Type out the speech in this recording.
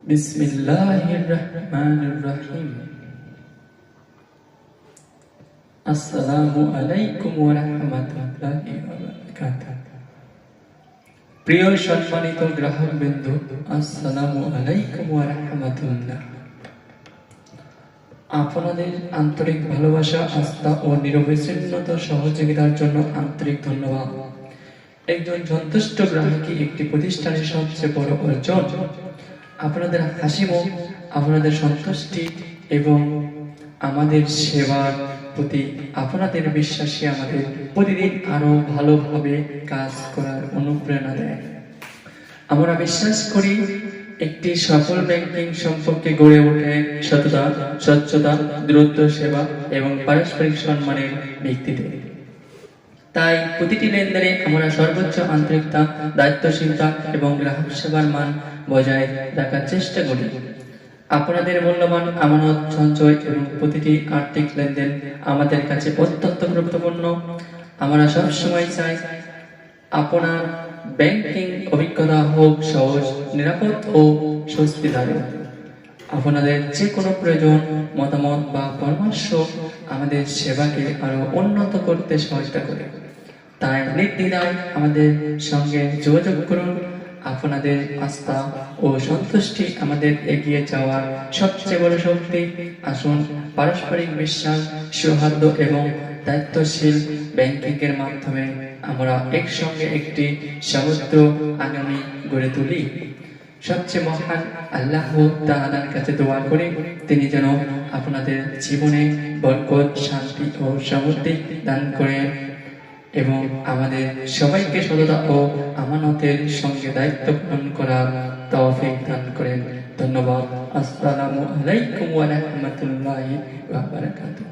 বিসমিল্লাহির রহমানির রহিম। আসসালামু আলাইকুম ওয়া রাহমাতুল্লাহি ওয়া বারাকাতুহু। প্রিয় সম্মানিত গ্রাহকবৃন্দ, আসসালামু আলাইকুম ওয়া রাহমাতুল্লাহ। আপনাদের আন্তরিক ভালোবাসা, আস্থা ও নিরবিচ্ছিন্ন সহযোগিতার জন্য আন্তরিক ধন্যবাদ। একজন সন্তুষ্ট গ্রাহকই একটি প্রতিষ্ঠানের সবচেয়ে বড় অর্জন। আপনাদের হাসিমুখ, আপনাদের সন্তুষ্টি এবং আমাদের সেবার প্রতি আপনাদের বিশ্বাসী আমাদের প্রতিদিন আরো ভালোভাবে কাজ করার অনুপ্রেরণা দেয়। আমরা বিশ্বাস করি একটি সফল ব্যাংকিং সম্পর্কে গড়ে ওঠে সততা, স্বচ্ছতা, দ্রুত সেবা এবং পারস্পরিক সম্মানের ভিত্তিতে। তাই প্রতিটি লেনদেনে আমরা সর্বোচ্চ আন্তরিকতা, দায়িত্বশীলতা এবং গ্রাহক সেবার মান বজায় রাখার চেষ্টা করি। আপনাদের মূল্যবান আমানত সঞ্চয় এবং প্রতিটি আর্থিক লেনদেন আমাদের কাছে অত্যন্ত গুরুত্বপূর্ণ। আমরা সবসময় চাই আপনার ব্যাংকিং অভিজ্ঞতা হোক সহজ, নিরাপদ ও স্বস্তিদায়ক। আপনাদের যে কোনো প্রয়োজন, মতামত বা পরামর্শ আমাদের সেবাকে আরো উন্নত করতে সহায়তা করে। তাই নির্দ্বিধায় আমাদের সঙ্গে যোগাযোগ করুন। আপনাদের আস্থা ও সন্তুষ্টি আমাদের এগিয়ে যাওয়ার সবচেয়ে বড় শক্তি। আসুন পারস্পরিক বিশ্বাস, সৌহার্দ্য এবং দায়িত্বশীল ব্যাংকিং এর মাধ্যমে আমরা একসঙ্গে একটি সমৃদ্ধ আগামী গড়ে তুলি। সবচেয়ে মহান আল্লাহ তাআলার কাছে দোয়া করি, তিনি যেন আপনাদের জীবনে বরকত, শান্তি ও সমৃদ্ধি দান করেন এবং আমাদের সবাইকে সততা ও আমানতের সঙ্গে দায়িত্ব পালন করার তৌফিক দান করেন। ধন্যবাদ। আসসালামু আলাইকুম ওয়া রাহমাতুল্লাহি ওয়া বারাকাতুহু।